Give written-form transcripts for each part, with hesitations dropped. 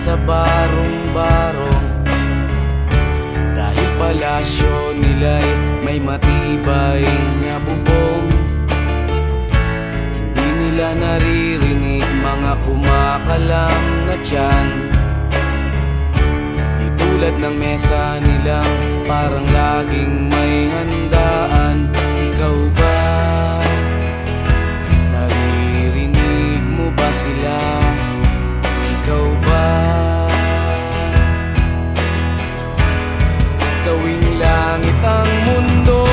sa barong-barong. Dahil palasyo nila'y may matibay na bubong, hindi nila naririnig mga kumakalam na tiyan. Di tulad ng mesa nilang parang laging may handaan. Ikaw ba? Naririnig mo ba sila? Ikaw ba? Gawing langit ang mundo,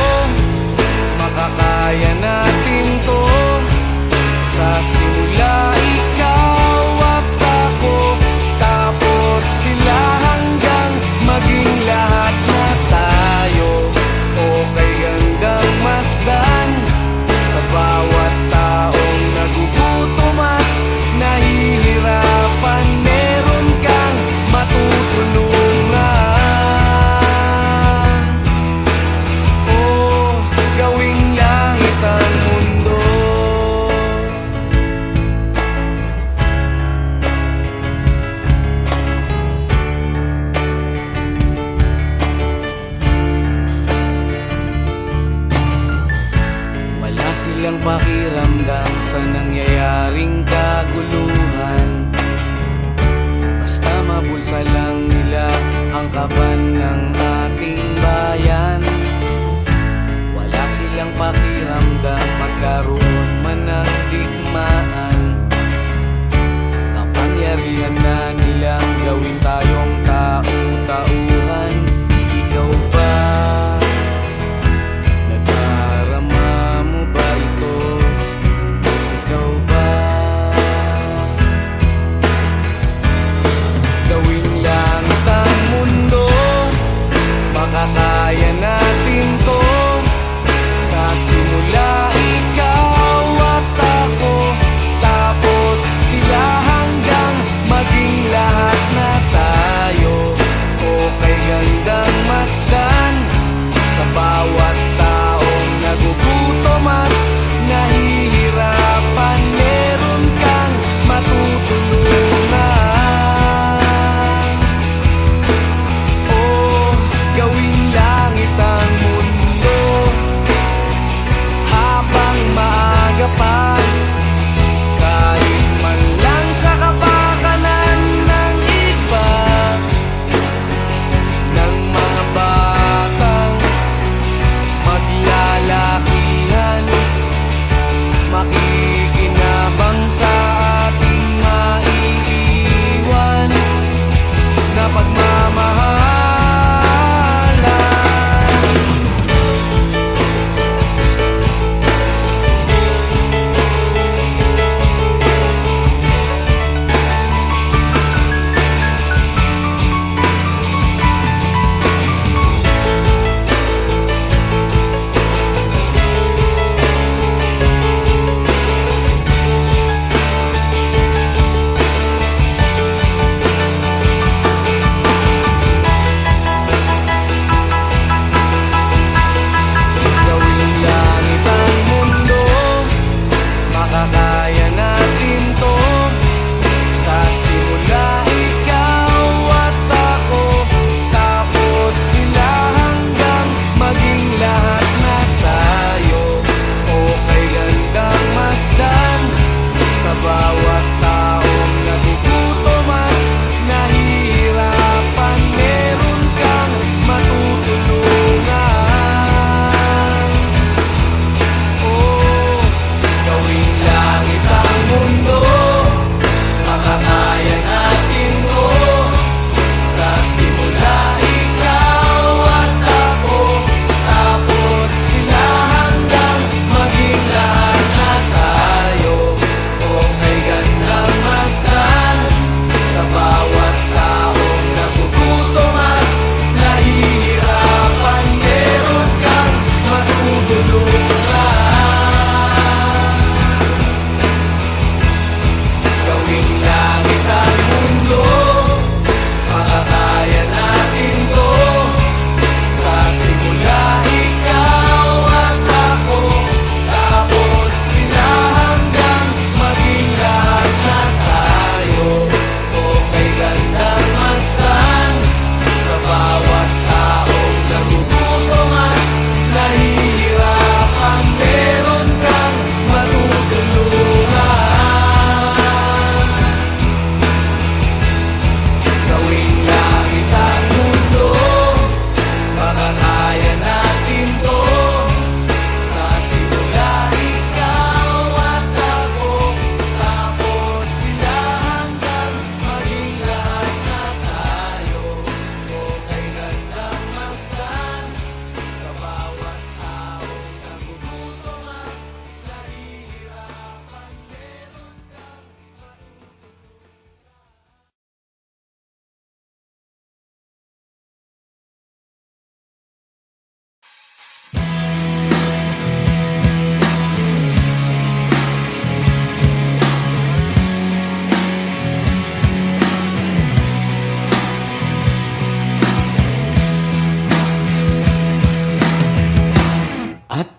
makakaya natin to. Sa simula ikaw at ako, tapos sila, hanggang maging lahat na tayo. Okay hanggang masdan sa bawat taong nagugutom at nahihirapan. Meron kang matutulungan. Oh, gawing langit ang mundo. Wala silang pakiramdam sa nangyayaring kaguluhan. Basta mabulsa lang nila ang kaban ng ating bayan. Wala silang pakiramdam magkaroon man ng digmaan. Kapangyarihan na nilang gawin tayong tau-tauhan. Ikaw ba? Nadarama mo ba ito? Ikaw ba? Gawing langit ang mundo,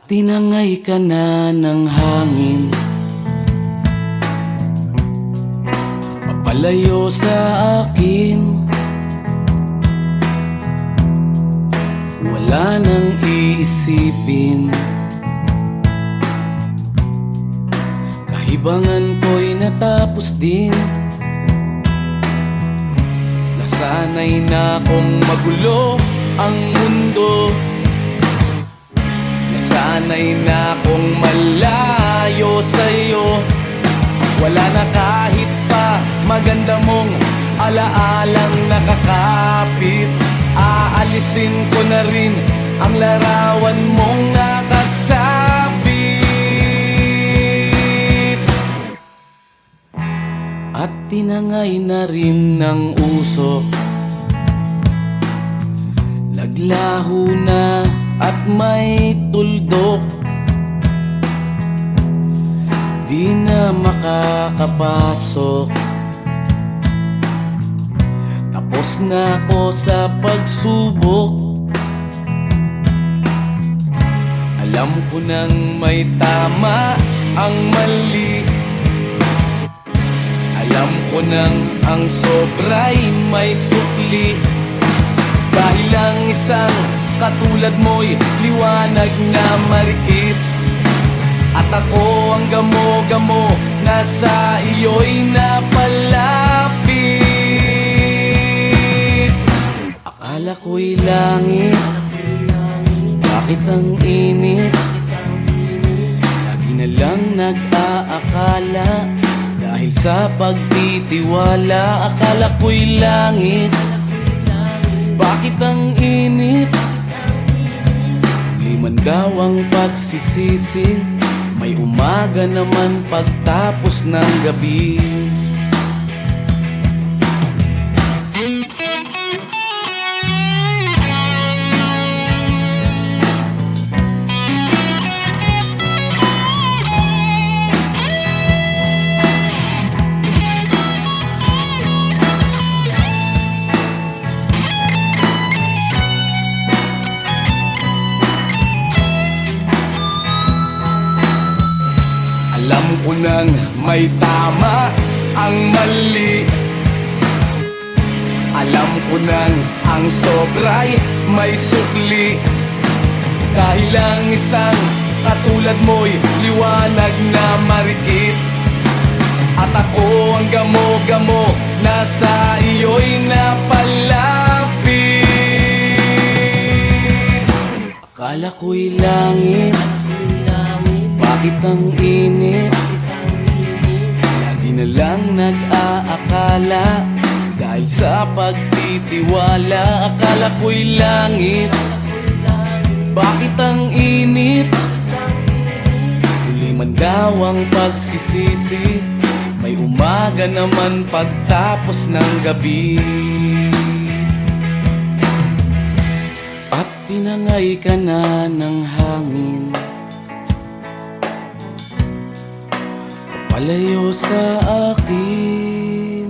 Tinangay ka na ng hangin, papalayo sa akin. Wala nang iisipin, kahibangan ko'y natapos din. Nasanay na kong magulo ang mundo, nasanay na kong malayo sa'yo. Wala na kahit pa maganda mong alaalang nakakapit. Aalisin ko na rin ang larawan mong nakasabit. At tinangay na rin ng usok, naglaho na at may tuldok. Di na makakapasok, tapos na ako sa pagsubok. Alam ko nang may tama ang mali, alam ko nang ang sobra'y may sukli. Dahil lang isang katulad mo'y liwanag na marikit, at ako ang gamo-gamo na sa iyo'y napalapit. Akala ko'y langit, bakit ang init? Lagi na lang nag-aakala, dahil sa pagtitiwala. Akala ko'y langit, bakit ang init? Liman daw ang pagsisisi, may umaga naman pagtapos ng gabi. Alam ko nang may tama ang mali, alam ko nang ang sobra'y may sukli. Dahil lang isang katulad mo'y liwanag na marikit, at ako ang gamo-gamo na sa iyo'y napalapit. Akala ko'y langit, bakit ang init? Lagi na lang nag-aakala, dahil sa pagtitiwala. Akala ko'y langit, bakit ang init? Huli man daw ang pagsisisi, may umaga naman pagtapos ng gabi. At tinangay ka na ng hangin, palayo sa akin.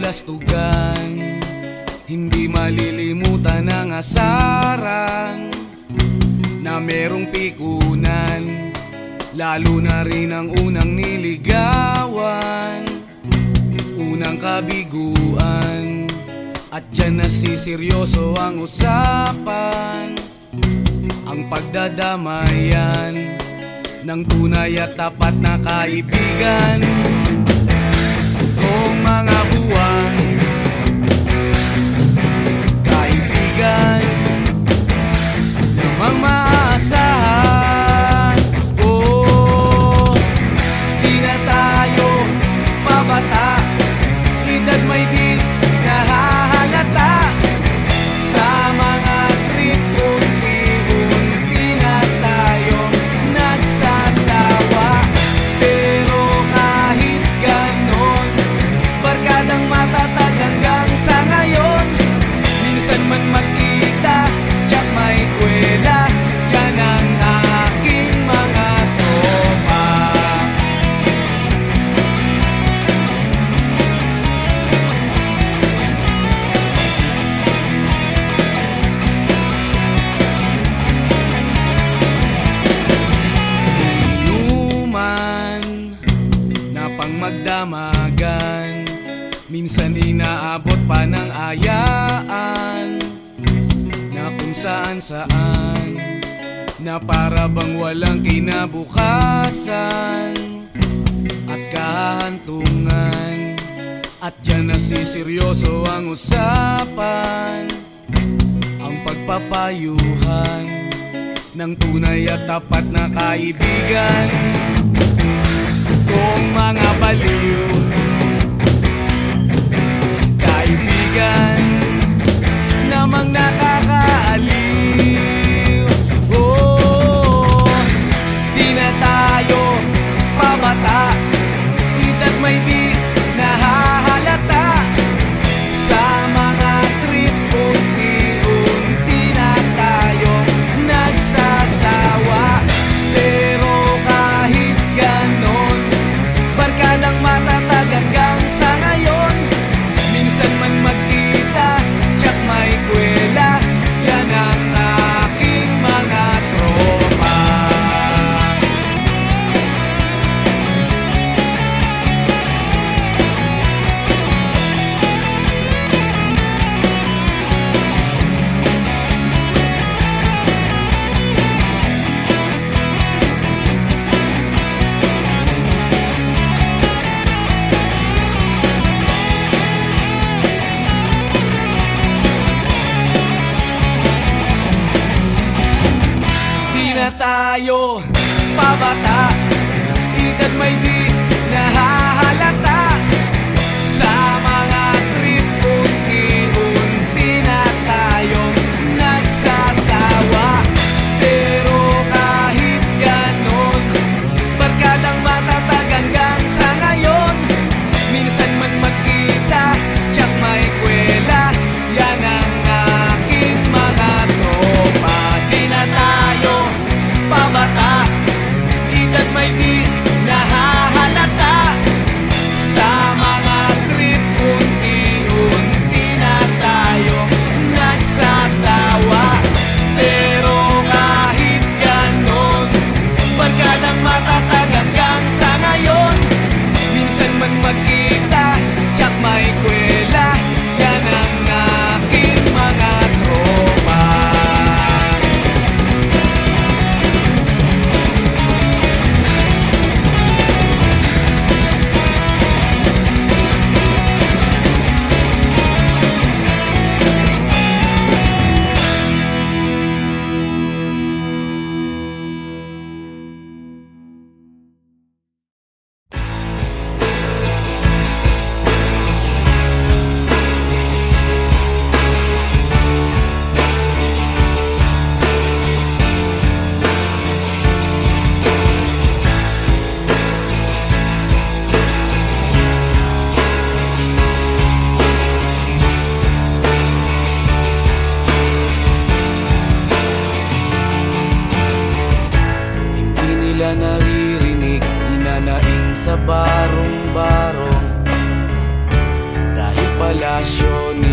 kabalastugan, hindi malilimutan ang asaran na merong pikunan, lalo na rin ang unang niligawan, unang kabiguan. At dyan nasiseryoso ang usapan, ang pagdadamayan ng tunay at tapat na kaibigan. Kung mga buwan, kaibigan namang maaasahan. Oh, di na tayo pabata, edad may di nahahalata. Sa mga trip, unti-unti na tayong nagsasawa. Pero kahit ganon, barkadang matatag hanggang sa ngayon. Minsan man magkita, tsak may kwela, yan ang aking mga tropa. Inuman na pang magdamagan, minsan inaabot pa ng ayaan, na kung saan-saan, na para bang walang kinabukasan at kahantungan. At dyan nasiseryoso ang usapan, ang pagpapayuhan ng tunay at tapat na kaibigan. Kung mga baliw, kaibigan namang nakakaaliw. Oh, di na tayo pabata, edad may di nahahalata. Sa mga trip, unti-unti na tayong nagsasawa. Pero kahit ganon, barkadang matatag hanggang sa ngayon. Minsan man magkita, tsak may kwela, yan ang aking mga tropa. Tayo pabata, edad may di nahahalata. Sa mga trip, unti-unti na tayong nagsasawa. Pero kahit ganon, barkadang matatag hanggang sa ngayon. Minsan man magkita, tsak may kwela, yan ang aking mga tropa. Di na tayo pabata, edad may di nahahalata. Sa mga trip, unti-unti na tayong nagsasawa. Pero kahit ganon, barkadang matatag hanggang sa ngayon. Minsan man magkita, tsak may kwela, yan ang aking mga tropa.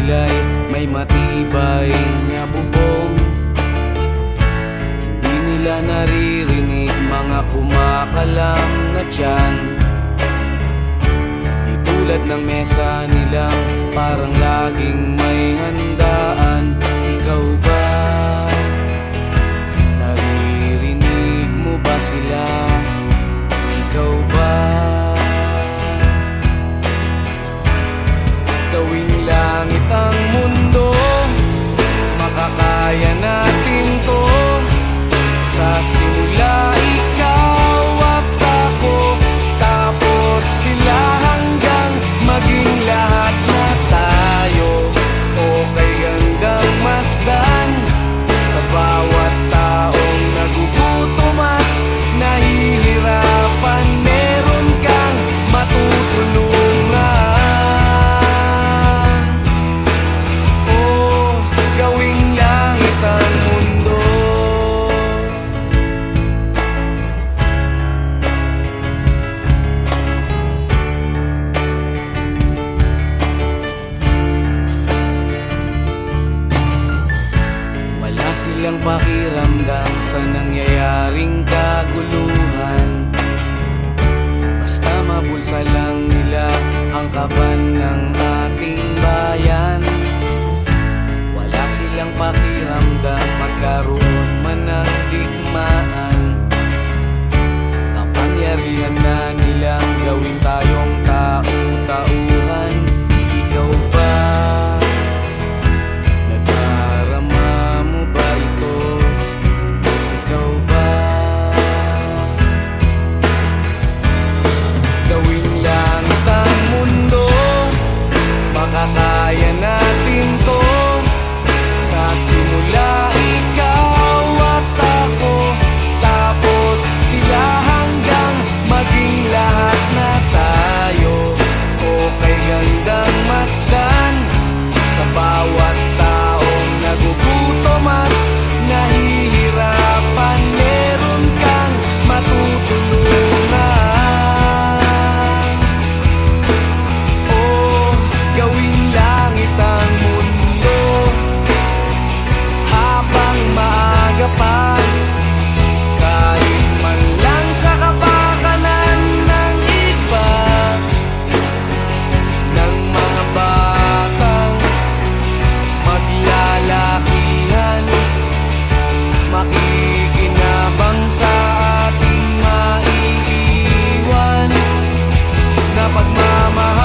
sila'y may matibay na bubong. Hindi nila naririnig mga kumakalam na tiyan. Di tulad ng mesa nilang parang laging may handaan. Ikaw ba? Naririnig mo ba sila? Ikaw ba? Gawing langit ang mundo, makakaya natin to. Sa simula ikaw at ako, tapos sila hanggang maging lahat na tayo. Okay hanggang masdan sa bawat taong nagugutom at nahihirapan. Meron kang matutulungan. Silang pakiramdam sa nangyayaring kaguluhan. Basta mabulsa lang nila ang kaban ng ating bayan. Wala silang pakiramdam magkaroon man ng digmaan. Kapangyarihan na nilang gawin tayong tau-tauhan. Ikaw ba? Makakaya natin to. Sa simula ikaw at ako, tapos sila hanggang maging lahat na tayo. Okay hanggang masdan sa bawat taong nagugutom at nahihirapan. Meron kang matutulungan. Gawing langit ang mundo habang maaga pa. Kahit man lang sa kapakanan ng iba, ng mga batang maglalakihan, makikinabang sa ating maiiwan na pagmamahal.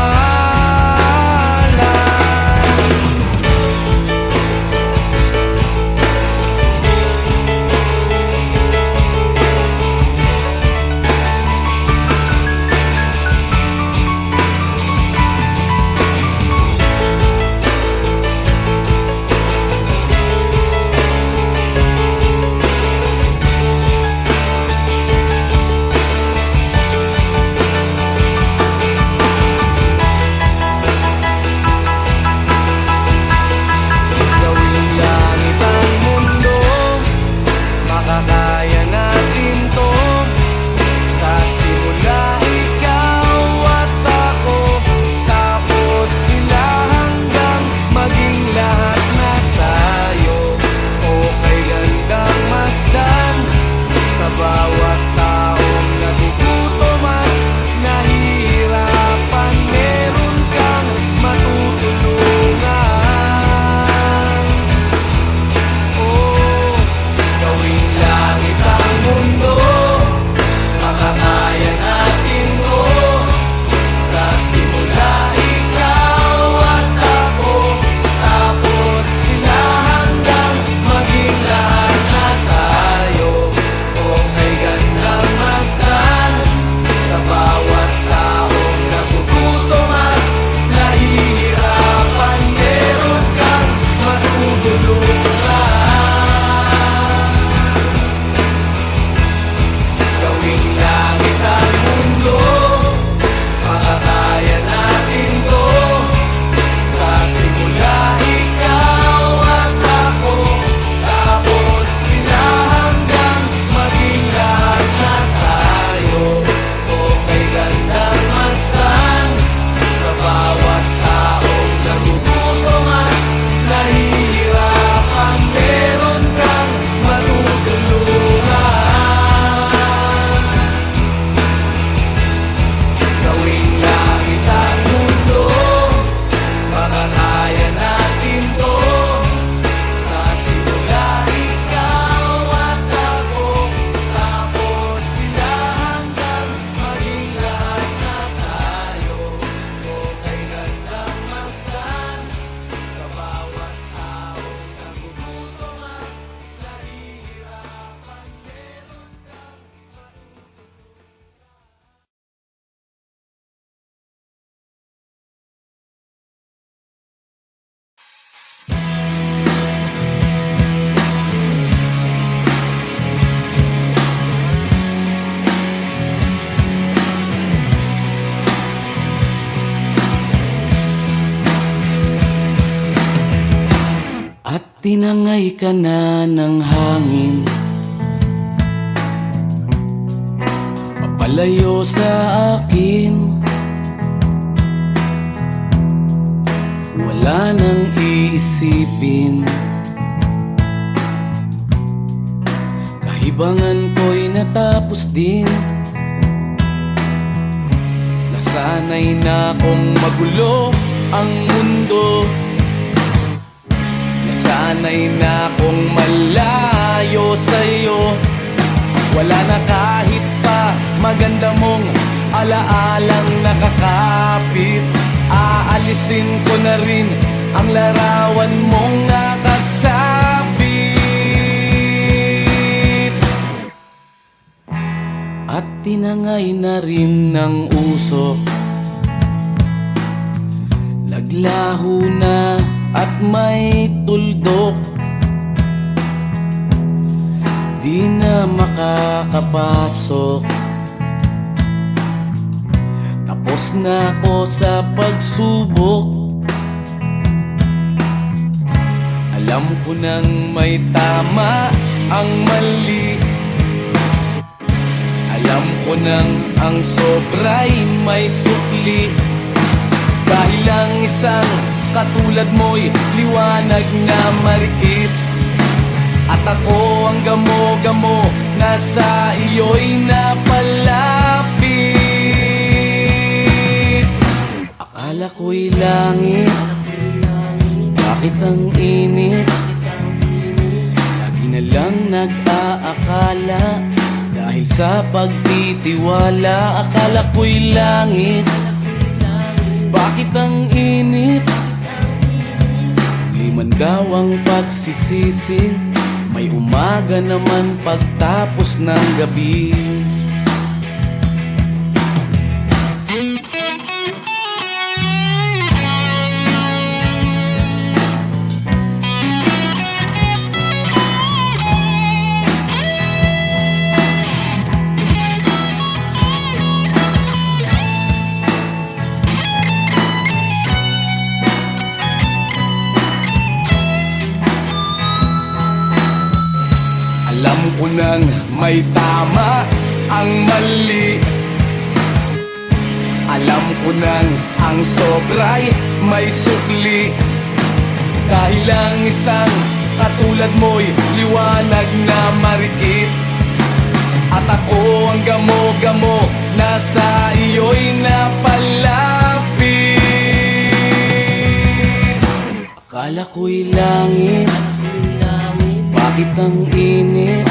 tinangay ka na ng hangin, papalayo sa akin. Wala nang iisipin, kahibangan ko'y natapos din. Nasanay na kong magulo ang mundo, nasanay na kong malayo sa'yo. Wala na kahit pa maganda mong alaalang nakakapit. Aalisin ko na rin ang larawan mong nakasabit. At tinangay na rin ng usok, naglaho na at may tuldok. Di na makakapasok, tapos na ako sa pagsubok. Alam ko nang may tama ang mali, alam ko nang ang sobra'y may sukli. Dahil ang isang katulad mo'y liwanag na marikit, at ako ang gamo-gamo na sa iyo'y napalapit. Akala ko'y langit, bakit ang init? Lagi na lang nag-aakala, dahil sa pagtitiwala. Akala ko'y langit, bakit ang init? Di man daw ang pagsisisi, may umaga naman pagtapos ng gabi. Alam ko nang may tama ang mali, alam ko nang ang sobra'y may sukli. Dahil ang isang katulad mo'y liwanag na marikit, at ako ang gamo-gamo na sa iyo'y napalapit. Akala ko'y langit, bakit ang init?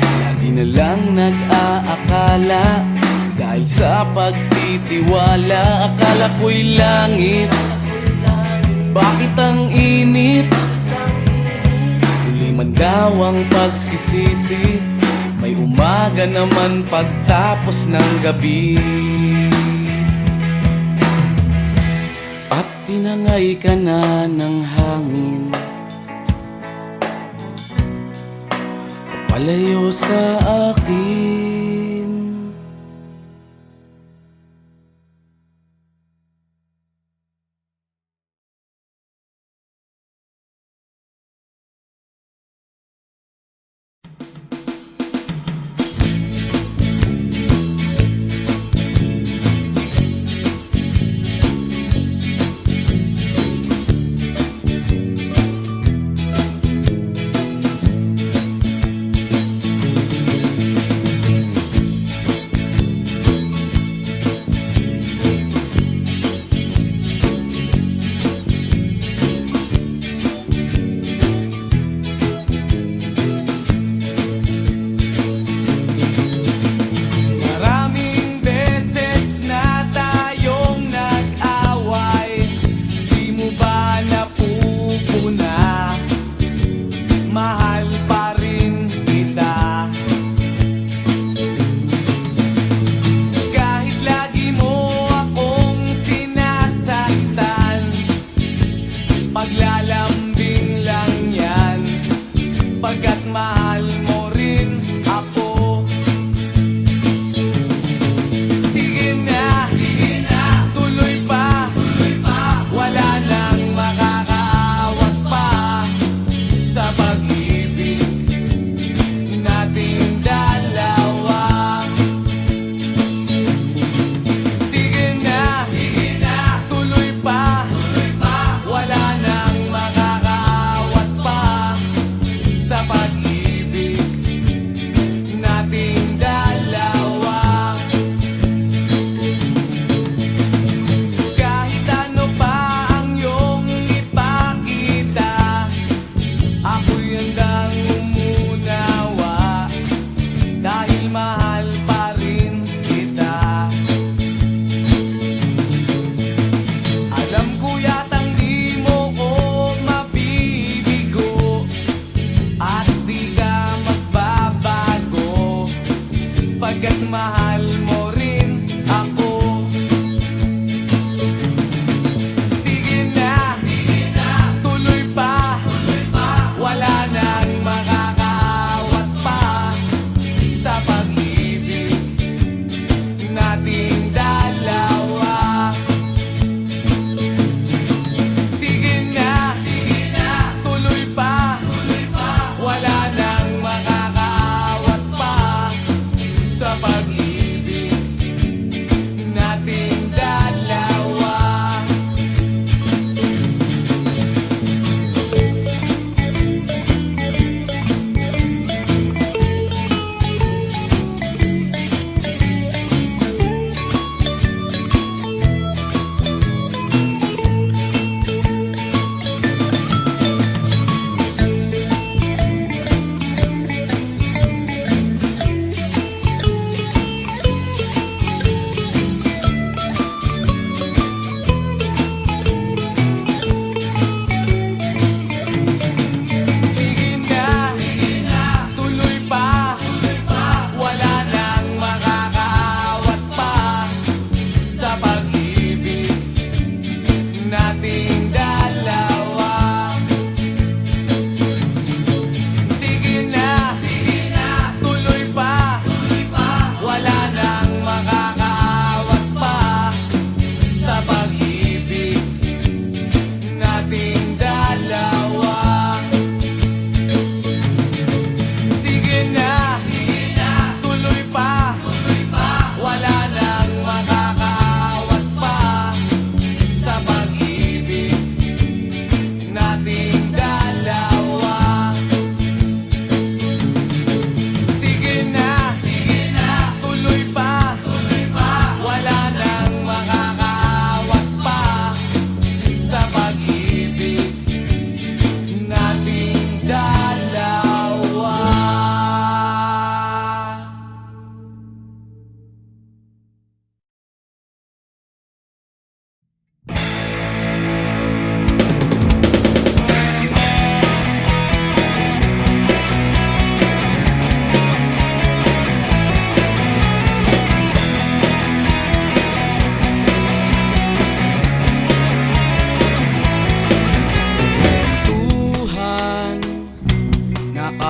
Lagi na lang nag-aakala, dahil sa pagtitiwala. Akala ko'y langit, bakit ang init? Huli man daw ang pagsisisi, may umaga naman pagtapos ng gabi. At tinangay ka na ng hangin, palayo sa akin. Pagkat mahal mo rin ako. Sige na, tuloy pa. Wala nang makakaawat pa sa pag-ibig nating dalawa. Sige na, tuloy pa. Wala nang makakaawat pa sa pag-ibig nating dalawa.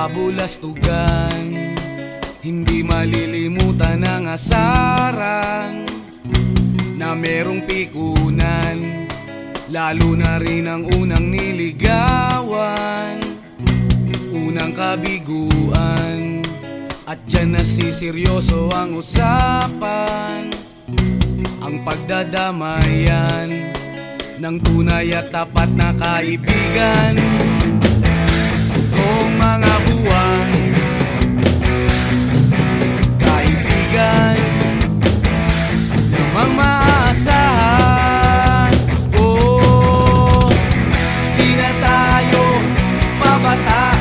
Kabulastugan, hindi malilimutan ang asaran na merong pikunan, lalo na rin ang unang niligawan, unang kabiguan. At dyan nasiseryoso ang usapan, ang pagdadamayan ng tunay at tapat na kaibigan. Kung mga buwan, kaibigan namang maaasahan. Oh, di na tayo pabata,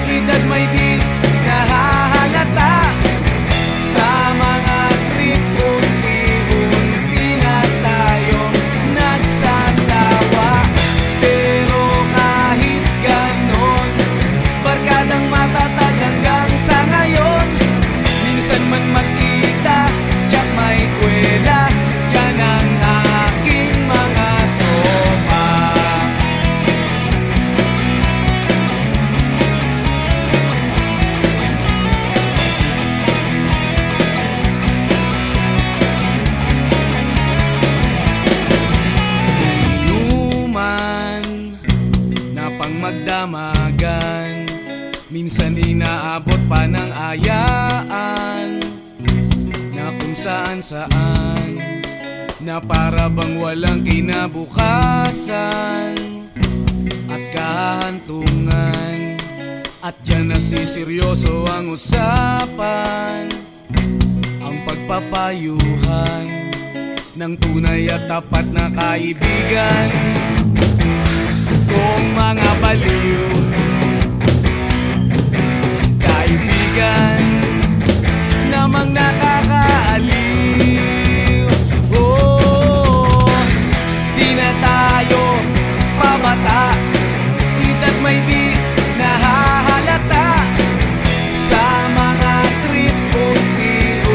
edad may di nahahalata. Sa mga trip, unti-unti na tayong nagsasawa. Pero kahit ganon, barkadang matatag hanggang sa ngayon. Minsan man magkita, tiyak may kwela, yan ang aking mga tropa. Inuman na pang magdamagan, minsan inaabot pa ng ayaan, na kung saan-saan, na para bang walang kinabukasan at kahantungan. At dyan nasiseryoso ang usapan, ang pagpapayuhan ng tunay at tapat na kaibigan. Kung mga baliw, kaibigan namang nakakaaliw. Oh, di na tayo pabata, edad may di nahahalata. Sa mga trip, unti-unti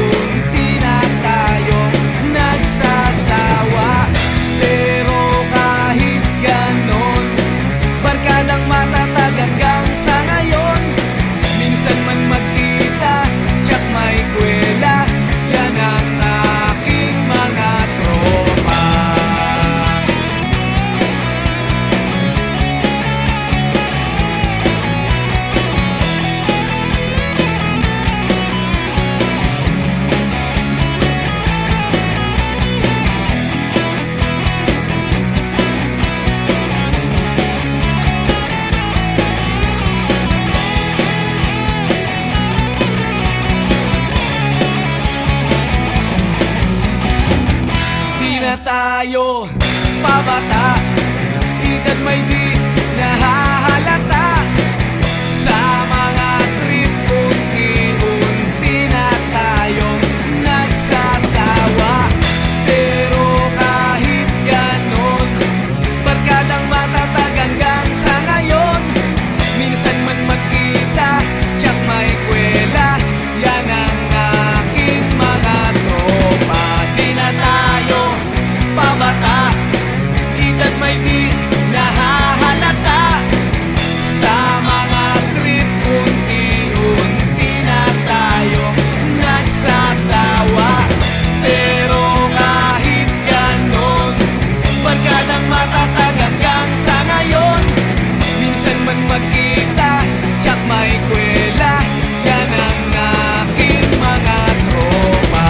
tayo pabata, edad may di nahahalata. Sa mga trip unti-unti na tayong nagsasawa. Pero kahit ganon, barkadang matatag hanggang sa ngayon. Minsan man magkita, tsak may kwela, yan ang aking mga tropa. Di na tayo pabata, edad may di nahahalata. Sa mga trip unti-unti na tayong nagsasawa. Pero kahit ganon, barkadang matatag hanggang sa ngayon. Minsan man magkita, tsak may kwela, yan ang aking mga tropa.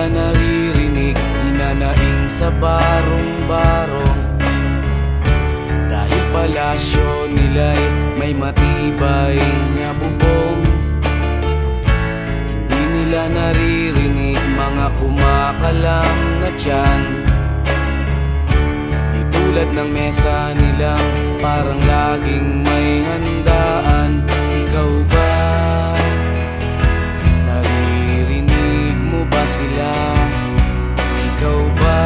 Naririnig, hinanaing sa barong-barong. Dahil palasyo nila'y may matibay na bubong. Hindi nila naririnig mga kumakalam na tiyan. Di tulad ng mesa nilang parang laging may handaan. Ikaw ba? Naririnig mo ba sila? Ikaw ba?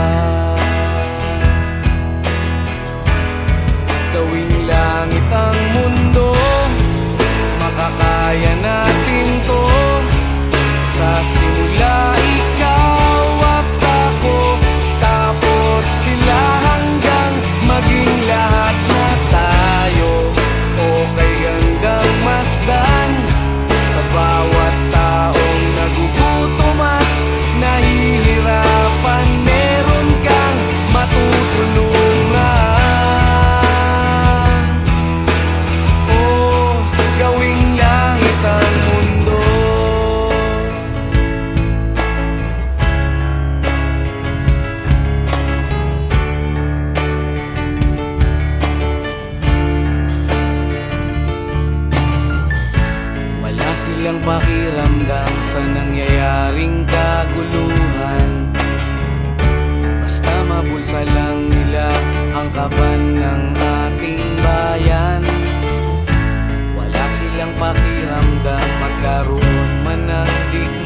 pakiramdam sa nangyayaring kaguluhan. Basta mabulsa lang nila ang kaban ng ating bayan. Wala silang pakiramdam magkaroon man ng digmaan.